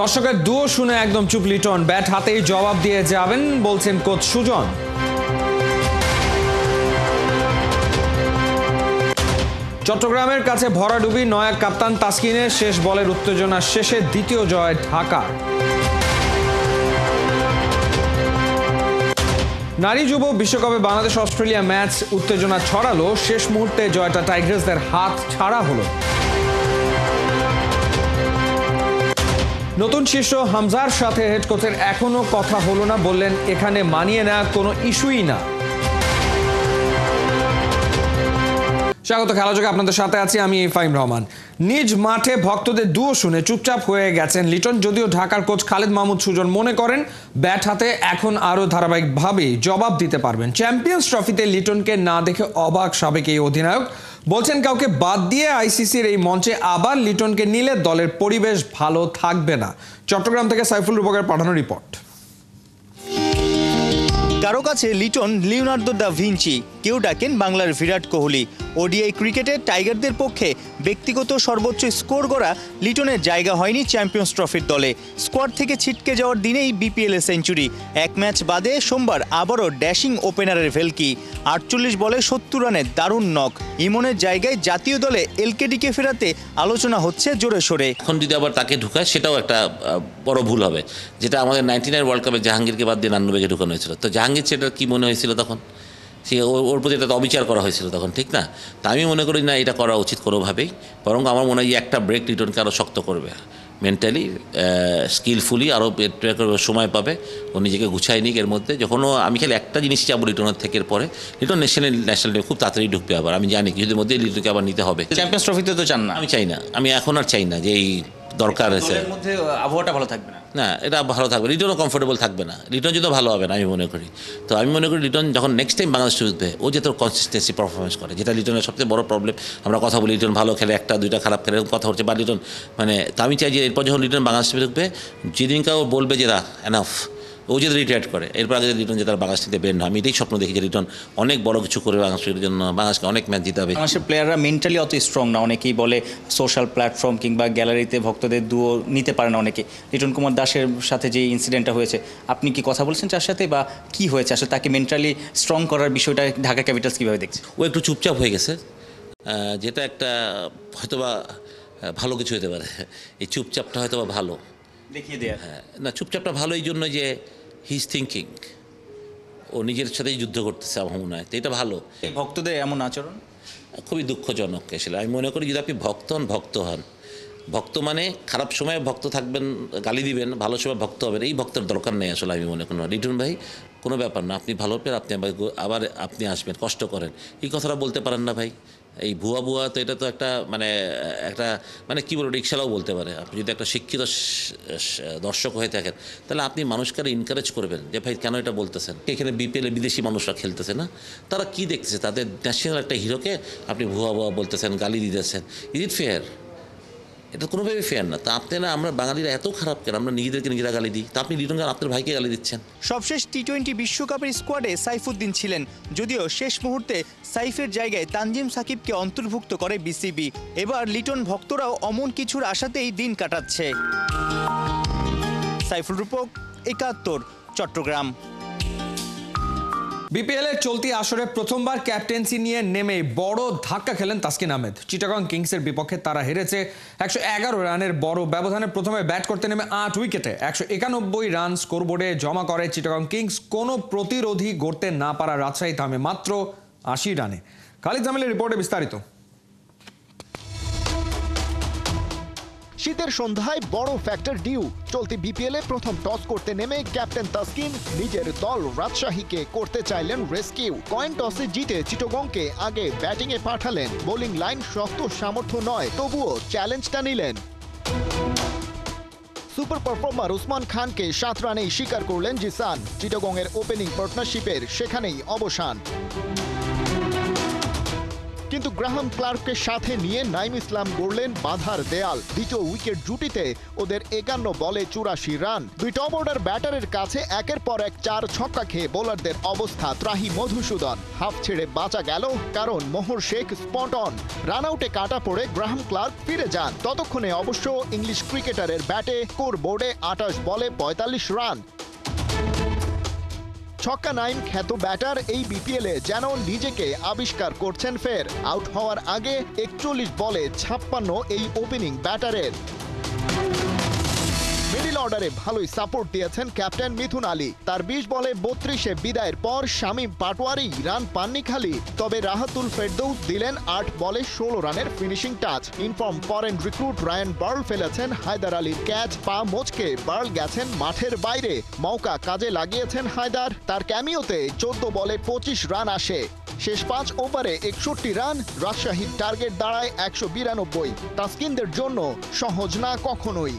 দর্শকের দুও শুনে একদম চুপ লিটন, ব্যাট হাতেই জবাব দিয়ে যাবেন বলছেন কোচ সুজন। চট্টগ্রামের কাছে ভরাডুবি, নয়া কাপ্তান তাসকিনের শেষ বলের উত্তেজনা শেষে দ্বিতীয় জয় ঢাকার। নারী যুব বিশ্বকাপে বাংলাদেশ অস্ট্রেলিয়া ম্যাচ উত্তেজনা ছড়ালো, শেষ মুহূর্তে জয়টা টাইগ্রেসদের হাত ছাড়া হলো। নতুন শিষ্য হামজার সাথে হেড কোচের এখনো কথা হলো না, বললেন এখানে মানিয়ে নেওয়া কোনো ইস্যুই না। স্বাগত খেলাযোগে, আপনাদের সাথে আছি আমি ফাহিম রহমান। নিজ মাঠে ভক্তদের দুও শুনে চুপচাপ হয়ে গেছেন লিটন, যদিও ঢাকার কোচ খালেদ মাহমুদ সুজন মনে করেন ব্যাট হাতে এখন আরও ধারাবাহিকভাবে জবাব দিতে পারবেন। চ্যাম্পিয়ন্স ট্রফিতে লিটনকে না দেখে অবাক সাবেক এই অধিনায়ক, বলছেন কাউকে বাদ দিয়ে আইসিসির এই মঞ্চে আবার লিটনকে নিলে দলের পরিবেশ ভালো থাকবে না। চট্টগ্রাম থেকে সাইফুল রূপকের পাঠানো রিপোর্ট। কারো কাছে লিটন লিওনার্দো দা ভিঞ্চি, কেউ ডাকেন বাংলার বিরাট কোহলি। ওডিআই ক্রিকেটে টাইগারদের পক্ষে ব্যক্তিগত সর্বোচ্চ স্কোর গড়া লিটনের জায়গা হয়নি চ্যাম্পিয়ন্স ট্রফির দলে। স্কোয়াড থেকে ছিটকে যাওয়ার দিনেই বিপিএল সেঞ্চুরি, এক ম্যাচ বাদে সোমবার আবারও ড্যাশিং ওপেনারের ভেলকি। 48 বলে 70 রানের দারুণ নক। ইমনের জায়গায় জাতীয় দলে এলকেডিকে ফেরাতে আলোচনা হচ্ছে জোরে সোরে। এখন যদি আবার তাকে ঢুকায় সেটাও একটা বড় ভুল হবে, যেটা আমাদের 99 ওয়ার্ল্ড কাপে জাহাঙ্গীরকে বাদ দিয়ে নান্নুবেগে ঢুকানো হয়েছিল। তো জাহাঙ্গীর সেটা কী মনে হয়েছিল তখন, সে ওর প্রতি এটা অবিচার করা হয়েছিল তখন, ঠিক না? তা আমি মনে করি না এটা করা উচিত কোনোভাবেই, বরং আমার মনে হয় একটা ব্রেক লিটনকে আরও শক্ত করবে, মেন্টালি স্কিলফুলি আরও সময় পাবে, ও নিজেকে গুছাই নিক। এর মধ্যে যখন আমি খালি একটা জিনিস চাবো লিটনের থেকে, পরে লিটন ন্যাশনাল টিমে খুব তাড়াতাড়ি ঢুকবে। আবার আমি জানি কিছুদের মধ্যে লিটনকে আবার নিতে হবে। চ্যাম্পিয়ন্স ট্রফিতে তো চান না? আমি চাই না, আমি এখন আর চাই না যে এই দরকার আছে। দলের মধ্যে আবহাওয়াটা ভালো থাকবে না। না, এটা ভালো থাকবে, লিটনও কমফোর্টেবল থাকবে না, লিটন যদি ভালো হবে না আমি মনে করি। তো আমি মনে করি লিটন যখন নেক্সট টাইম বাংলাদেশ উঠবে, ও যে তোর কনসিস্টেন্সি পারফরমেন্স করে, যেটা লিটনের সবচেয়ে বড় প্রবলেম। আমরা কথা বলি লিটন ভালো খেলে, একটা দুইটা খারাপ খেলে, এরকম কথা হচ্ছে, বা লিটন মানে তো আমি চাই যে এরপর যখন লিটন বাংলাদেশ ঢুকবে, যেদিনকে ও বলবে যে এনাফ, ও যদি রিটায়ার করে, এরপর আগে লিটন যে তার বাংলাদেশ থেকে বের না, আমি এটাই স্বপ্ন দেখি যে লিটন অনেক বড় কিছু করে বাংলাদেশের জন্য, বাংলাদেশকে অনেক ম্যাচ জিতাবে। বাংলাদেশের প্লেয়াররা মেন্টালি অত স্ট্রং না, অনেকেই বলে সোশ্যাল প্ল্যাটফর্ম কিংবা গ্যালারিতে ভক্তদের দুও নিতে পারে না অনেকে। লিটন কুমার দাসের সাথে যে ইনসিডেন্টটা হয়েছে, আপনি কি কথা বলছেন তার সাথে, বা কি হয়েছে আসলে তাকে মেন্টালি স্ট্রং করার বিষয়টা ঢাকা ক্যাপিটালস কীভাবে দেখছে? ও একটু চুপচাপ হয়ে গেছে, যেটা একটা হয়তোবা ভালো কিছু হতে পারে। এই চুপচাপটা হয়তোবা ভালো দেখিয়ে দেয়া। হ্যাঁ, না চুপচাপটা ভালো এই জন্য যে হি ইজ থিঙ্কিং, ও নিজের সাথেই যুদ্ধ করতেছে আমার মনে হয়, তো এটা ভালো। ভক্তদের এমন আচরণ খুবই দুঃখজনক আসলে। আমি মনে করি যদি আপনি ভক্ত হন, ভক্ত মানে খারাপ সময়ে ভক্ত থাকবেন, গালি দিবেন, ভালো সময় ভক্ত হবেন, এই ভক্তের দরকার নেই আসলে আমি মনে করি। লিটন ভাই কোনো ব্যাপার না, আপনি ভালো পেয়ে আপনি আবার আপনি আসবেন, কষ্ট করেন, এই কথাটা বলতে পারেন না ভাই। এই ভুয়া তো এটা তো একটা মানে কী বলবো, রিক্সালাও বলতে পারে। আপনি যদি একটা শিক্ষিত দর্শক হয়ে থাকেন, তাহলে আপনি মানুষকে এনকারেজ করবেন যে ভাই কেন এটা বলতেছেন। এখানে বিপিএলে বিদেশি মানুষরা খেলতেছে না, তারা কি দেখতেছে, তাদের ন্যাশনাল একটা হিরোকে আপনি ভুয়া বলতেছেন, গালি দিতেছেন, ইজ ইট ফেয়ার? এটা কোনোভাবেই ফেয়ার না। তা আপনি না, আমরা বাঙালিরা এত খারাপ কেন, আমরা নিজেদেরকে নিজেরা গালি দিই, তা আপনি লিটন আপনার ভাইকে গালি দিচ্ছেন। সবশেষ টি-20 বিশ্বকাপের স্কোয়াডে সাইফুদ্দিন ছিলেন, যদিও শেষ মুহূর্তে সাইফের জায়গায় তানজিম সাকিবকে অন্তর্ভুক্ত করে বিসিবি। এবার লিটন ভক্তরাও অমন কিছুর আশাতেই দিন কাটাচ্ছে। সাইফুল রূপক, 71, চট্টগ্রাম। বিপিএল এর চলতি আসরে প্রথমবার ক্যাপ্টেন্সি নিয়ে নেমে বড় ধাক্কা খেলেন তাসকিন আহমেদ। চিটাগং কিংসের বিপক্ষে তারা হেরেছে 111 রানের বড় ব্যবধানে। প্রথমে ব্যাট করতে নেমে 8 উইকেটে 191 রান স্কোরবোর্ডে জমা করে চিটাগং কিংস। কোনো প্রতিরোধী গড়তে না পারা রাজশাহী থামে মাত্র 80 রানে। খালিদ জামিলের রিপোর্টে বিস্তারিত। শীতের সন্ধ্যায় বড় ফ্যাক্টর ডিউ। চলতি বিপিএলে প্রথম টস করতে নেমে ক্যাপ্টেন তাসকিন নিজের দল রাজশাহীকে করতে চাইলেন রেস্কিউ। কয়েন টসে জিতে চিটাগংকে আগে ব্যাটিংয়ে পাঠালেন। বোলিং লাইন শক্ত সামর্থ্য নয়, তবুও চ্যালেঞ্জটা নিলেন। সুপার পারফর্মার উসমান খানকে 7 রানেই স্বীকার করলেন জিসান। চিটাগংয়ের ওপেনিং পার্টনারশিপের সেখানেই অবসান। কিন্তু গ্রাহাম ক্লার্ককে সাথে নিয়ে নাইম ইসলাম গড়লেন বাধার দেয়াল। দ্বিতীয় উইকেট জুটিতে ওদের 51 বলে 84 রান। দুই টপ অর্ডার ব্যাটারের কাছে একের পর এক 4 ছক্কা খেয়ে বোলারদের অবস্থা ত্রাহি মধুসূদন। হাফ ছেড়ে বাঁচা গেল কারণ মোহর শেখ স্পট অন। রান আউটে কাটা পড়ে গ্রাহাম ক্লার্ক ফিরে যান। ততক্ষণে অবশ্য ইংলিশ ক্রিকেটারের ব্যাটে স্কোর বোর্ডে 28 বলে 45 রান। ছক্কা নাইম খ্যাত ব্যাটার এই বিপিএলে যেন নিজেকে আবিষ্কার করছেন ফের। আউট হওয়ার আগে 41 বলে 56 এই ওপেনিং ব্যাটারের। মিডল অর্ডারে ভালোই সাপোর্ট দিয়েছেন ক্যাপ্টেন মিথুন আলী। তার 20 বলে 32-এ বিদায়ের পর শামীম পাটোয়ারি রান পাননি খালি, তবে রাহাতুল ফেরদৌস দিলেন 8 বলে 16 রানের finishing touch. In form foreign recruit Ryan Burl ফেলেছেন হায়দার আলীর ক্যাচ, পা মোচকে বার্ল গেছেন মাঠের বাইরে। মৌকা কাজে লাগিয়েছেন হায়দার, তার ক্যামিওতে 14 বলে 25 রান আসে। শেষ 5 ওভারে 61 রান, রাজশাহীর টার্গেট দাঁড়ায় 192। তাসকিনদের জন্য সহজ না কখনোই।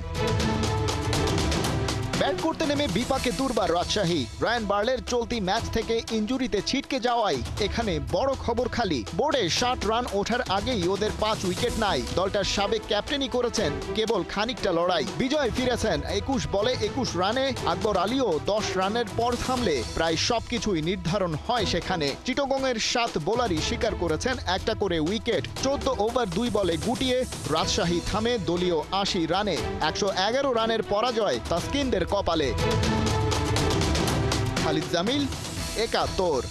ব্যাট করতে নেমে বিপাকে দুর্বার রাজশাহী। রায়ান বার্লের চলতি ম্যাচ থেকে ইনজুরিতে ছিটকে যাওয়ায় এখানে বড় খবর খালি। বোর্ডে 60 রান ওঠার আগেই ওদের 5 উইকেট নাই। দলটার সাবেক ক্যাপ্টেনই করেছেন কেবল খানিকটা লড়াই। বিজয় ফিরেছেন 21 বলে 21 রানে। আকবর আলীও 10 রানের পর থামলে প্রায় সবকিছুই নির্ধারণ হয় সেখানে। চিটাগংয়ের 7 বোলারই স্বীকার করেছেন একটা করে উইকেট। 14 ওভার 2 বলে গুটিয়ে রাজশাহী থামে দলীয় 80 রানে। 111 রানের পরাজয় তাসকিনদের কপালে। খালিদ জামিল, 71।